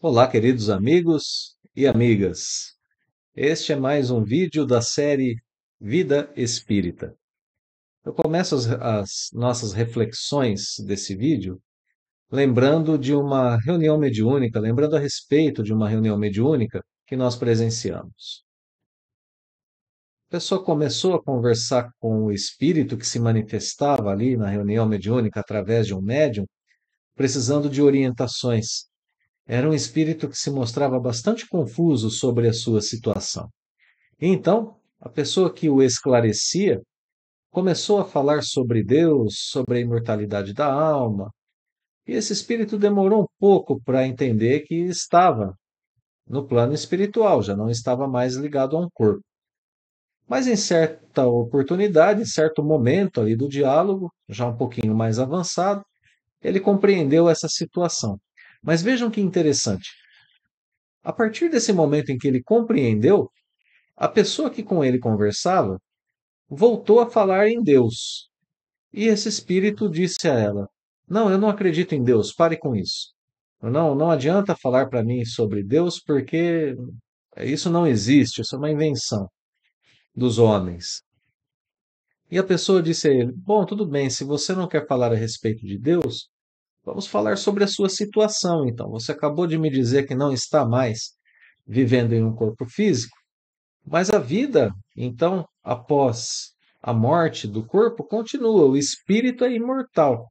Olá, queridos amigos e amigas. Este é mais um vídeo da série Vida Espírita. Eu começo as nossas reflexões desse vídeo lembrando de uma reunião mediúnica, lembrando a respeito de uma reunião mediúnica que nós presenciamos. A pessoa começou a conversar com o espírito que se manifestava ali na reunião mediúnica através de um médium, precisando de orientações. Era um espírito que se mostrava bastante confuso sobre a sua situação. E então, a pessoa que o esclarecia começou a falar sobre Deus, sobre a imortalidade da alma, e esse espírito demorou um pouco para entender que estava no plano espiritual, já não estava mais ligado a um corpo. Mas em certa oportunidade, em certo momento ali do diálogo, já um pouquinho mais avançado, ele compreendeu essa situação. Mas vejam que interessante. A partir desse momento em que ele compreendeu, a pessoa que com ele conversava voltou a falar em Deus. E esse espírito disse a ela: Não, eu não acredito em Deus, pare com isso. Não adianta falar para mim sobre Deus, porque isso não existe, isso é uma invenção dos homens. E a pessoa disse a ele: Bom, tudo bem, se você não quer falar a respeito de Deus, vamos falar sobre a sua situação, então. Você acabou de me dizer que não está mais vivendo em um corpo físico. Mas a vida, então, após a morte do corpo, continua. O espírito é imortal.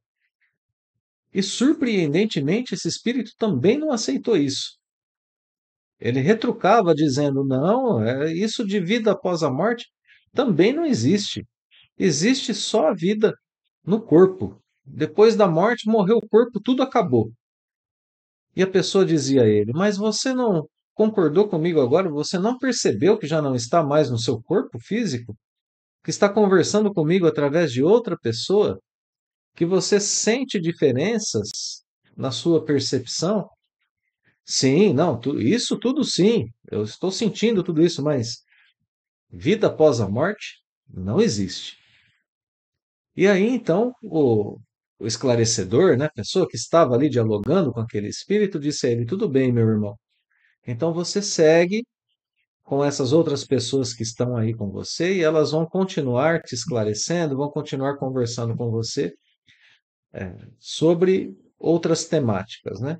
E, surpreendentemente, esse espírito também não aceitou isso. Ele retrucava, dizendo: não, isso de vida após a morte também não existe. Existe só a vida no corpo. Depois da morte, morreu o corpo, tudo acabou. E a pessoa dizia a ele: Mas você não concordou comigo agora? Você não percebeu que já não está mais no seu corpo físico? Que está conversando comigo através de outra pessoa, que você sente diferenças na sua percepção? Sim, não, isso tudo sim, eu estou sentindo tudo isso, mas vida após a morte não existe. E aí então o esclarecedor, né, a pessoa que estava ali dialogando com aquele espírito, disse a ele: Tudo bem, meu irmão, então você segue com essas outras pessoas que estão aí com você e elas vão continuar te esclarecendo, vão continuar conversando com você sobre outras temáticas, né?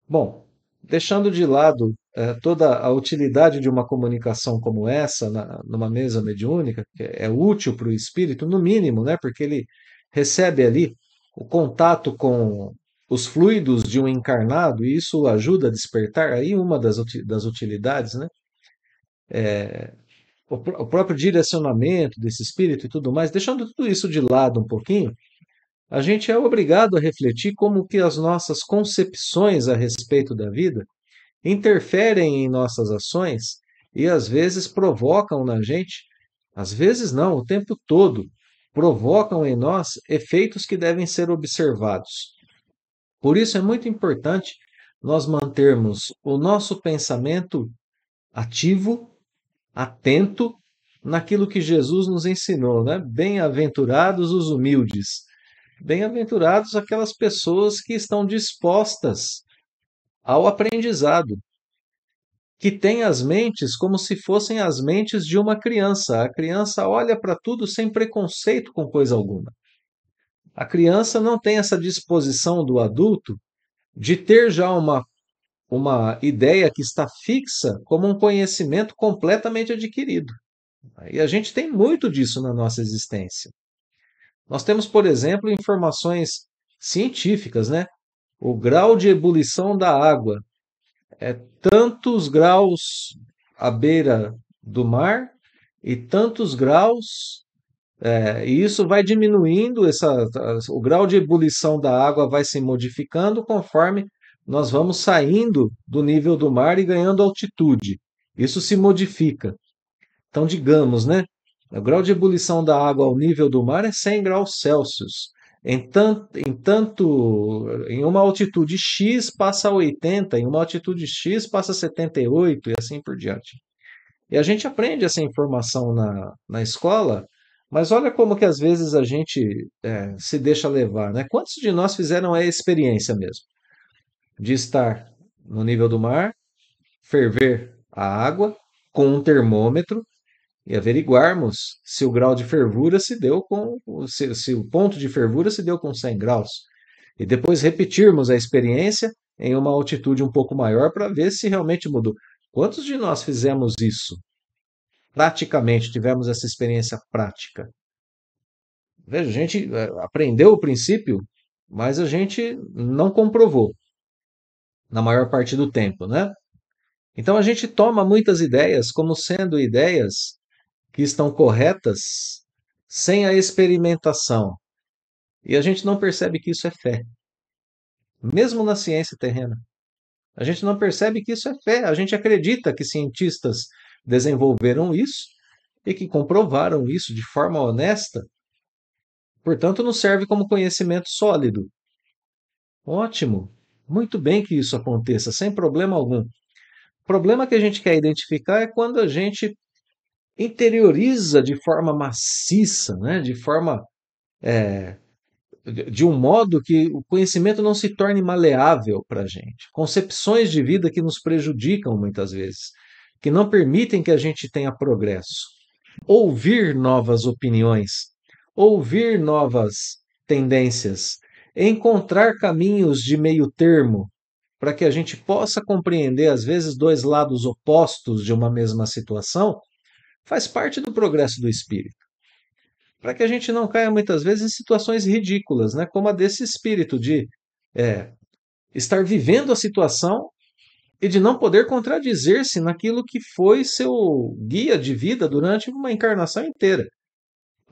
Bom, deixando de lado toda a utilidade de uma comunicação como essa, numa mesa mediúnica, que é útil para o espírito, no mínimo, né? Porque ele recebe ali o contato com os fluidos de um encarnado, e isso ajuda a despertar aí uma das utilidades, né? O próprio direcionamento desse espírito e tudo mais, deixando tudo isso de lado um pouquinho, a gente é obrigado a refletir como que as nossas concepções a respeito da vida interferem em nossas ações e às vezes provocam na gente, às vezes não, o tempo todo, provocam em nós efeitos que devem ser observados. Por isso é muito importante nós mantermos o nosso pensamento ativo, atento naquilo que Jesus nos ensinou, né? Bem-aventurados os humildes. Bem-aventurados aquelas pessoas que estão dispostas ao aprendizado, que têm as mentes como se fossem as mentes de uma criança. A criança olha para tudo sem preconceito com coisa alguma. A criança não tem essa disposição do adulto de ter já uma ideia que está fixa como um conhecimento completamente adquirido. E a gente tem muito disso na nossa existência. Nós temos, por exemplo, informações científicas, né? O grau de ebulição da água é tantos graus à beira do mar e tantos graus, e isso vai diminuindo, o grau de ebulição da água vai se modificando conforme nós vamos saindo do nível do mar e ganhando altitude. Isso se modifica. Então, digamos, né? O grau de ebulição da água ao nível do mar é 100 graus Celsius. Em uma altitude X passa a 80, em uma altitude X passa a 78 e assim por diante. E a gente aprende essa informação na escola, mas olha como que às vezes a gente se deixa levar, né? Quantos de nós fizeram a experiência mesmo de estar no nível do mar, ferver a água com um termômetro e averiguarmos se o grau de fervura se deu com, se o ponto de fervura se deu com 100 graus. E depois repetirmos a experiência em uma altitude um pouco maior para ver se realmente mudou. Quantos de nós fizemos isso? Praticamente tivemos essa experiência prática. Veja, a gente aprendeu o princípio, mas a gente não comprovou na maior parte do tempo, né? Então a gente toma muitas ideias como sendo ideias que estão corretas sem a experimentação. E a gente não percebe que isso é fé, mesmo na ciência terrena. A gente não percebe que isso é fé. A gente acredita que cientistas desenvolveram isso e que comprovaram isso de forma honesta, portanto, nos serve como conhecimento sólido. Ótimo, muito bem que isso aconteça, sem problema algum. O problema que a gente quer identificar é quando a gente interioriza de forma maciça, né? De forma de um modo que o conhecimento não se torne maleável para a gente. Concepções de vida que nos prejudicam muitas vezes, que não permitem que a gente tenha progresso. Ouvir novas opiniões, ouvir novas tendências, encontrar caminhos de meio termo para que a gente possa compreender, às vezes, dois lados opostos de uma mesma situação, faz parte do progresso do espírito. Para que a gente não caia muitas vezes em situações ridículas, né? Como a desse espírito de é, estar vivendo a situação e de não poder contradizer-se naquilo que foi seu guia de vida durante uma encarnação inteira.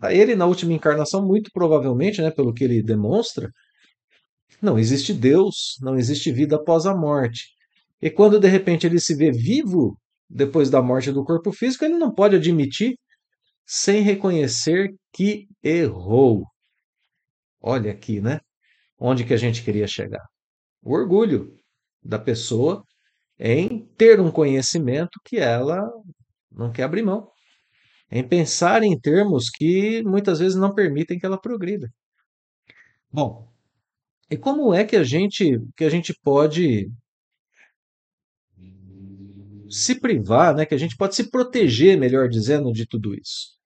A ele, na última encarnação, muito provavelmente, né, pelo que ele demonstra, não existe Deus, não existe vida após a morte. E quando de repente ele se vê vivo depois da morte do corpo físico, ele não pode admitir sem reconhecer que errou. Olha aqui, né? Onde que a gente queria chegar. O orgulho da pessoa em ter um conhecimento que ela não quer abrir mão, em pensar em termos que muitas vezes não permitem que ela progrida. Bom, e como é que a gente pode se privar, né? Que a gente pode se proteger, melhor dizendo, de tudo isso?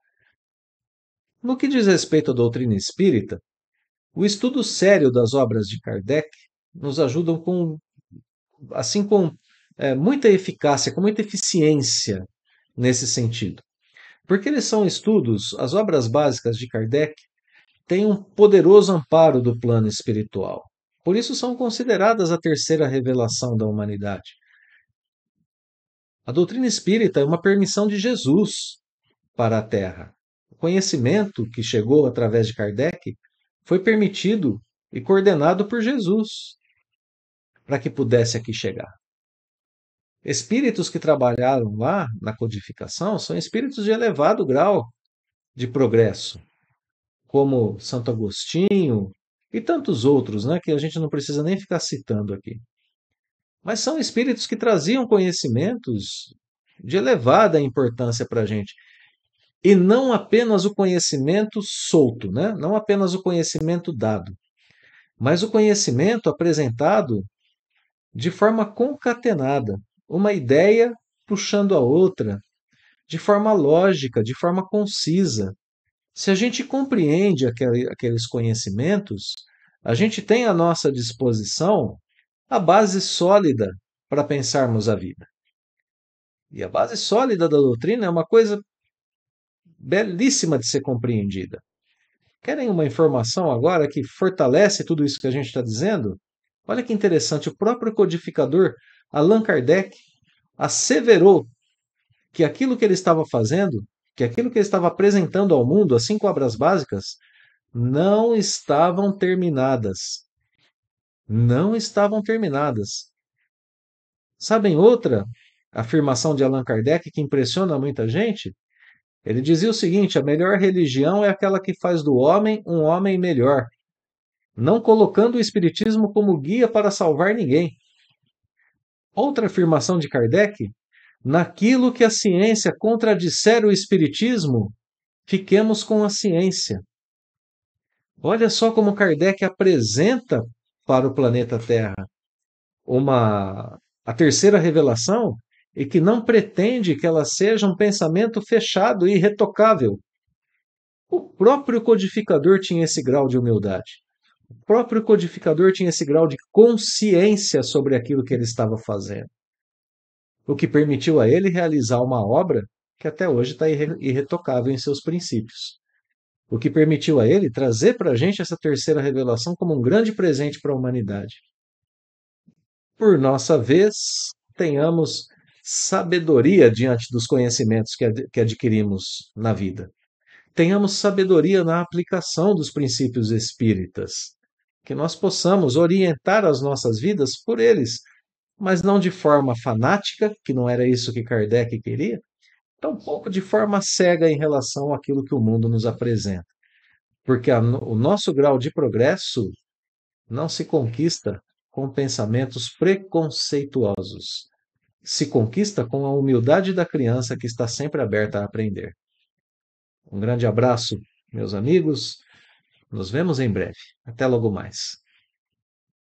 No que diz respeito à doutrina espírita, o estudo sério das obras de Kardec nos ajudam com muita eficácia, com muita eficiência nesse sentido. Porque eles são estudos, as obras básicas de Kardec têm um poderoso amparo do plano espiritual. Por isso são consideradas a terceira revelação da humanidade. A doutrina espírita é uma permissão de Jesus para a Terra. O conhecimento que chegou através de Kardec foi permitido e coordenado por Jesus para que pudesse aqui chegar. Espíritos que trabalharam lá na codificação são espíritos de elevado grau de progresso, como Santo Agostinho e tantos outros, né, que a gente não precisa nem ficar citando aqui. Mas são espíritos que traziam conhecimentos de elevada importância para a gente. E não apenas o conhecimento solto, né? Não apenas o conhecimento dado, mas o conhecimento apresentado de forma concatenada, uma ideia puxando a outra, de forma lógica, de forma concisa. Se a gente compreende aqueles conhecimentos, a gente tem à nossa disposição a base sólida para pensarmos a vida. E a base sólida da doutrina é uma coisa belíssima de ser compreendida. Querem uma informação agora que fortalece tudo isso que a gente está dizendo? Olha que interessante, o próprio codificador Allan Kardec asseverou que aquilo que ele estava fazendo, que aquilo que ele estava apresentando ao mundo, as 5 obras básicas, não estavam terminadas. Não estavam terminadas. Sabem outra afirmação de Allan Kardec que impressiona muita gente? Ele dizia o seguinte: a melhor religião é aquela que faz do homem um homem melhor, não colocando o Espiritismo como guia para salvar ninguém. Outra afirmação de Kardec: naquilo que a ciência contradisser o Espiritismo, fiquemos com a ciência. Olha só como Kardec apresenta para o planeta Terra uma A terceira revelação é que não pretende que ela seja um pensamento fechado e irretocável. O próprio codificador tinha esse grau de humildade. O próprio codificador tinha esse grau de consciência sobre aquilo que ele estava fazendo, o que permitiu a ele realizar uma obra que até hoje está irretocável em seus princípios. O que permitiu a ele trazer para a gente essa terceira revelação como um grande presente para a humanidade. Por nossa vez, tenhamos sabedoria diante dos conhecimentos que adquirimos na vida. Tenhamos sabedoria na aplicação dos princípios espíritas. Que nós possamos orientar as nossas vidas por eles, mas não de forma fanática, que não era isso que Kardec queria, tampouco de forma cega em relação àquilo que o mundo nos apresenta. Porque o nosso grau de progresso não se conquista com pensamentos preconceituosos. Se conquista com a humildade da criança que está sempre aberta a aprender. Um grande abraço, meus amigos. Nos vemos em breve. Até logo mais.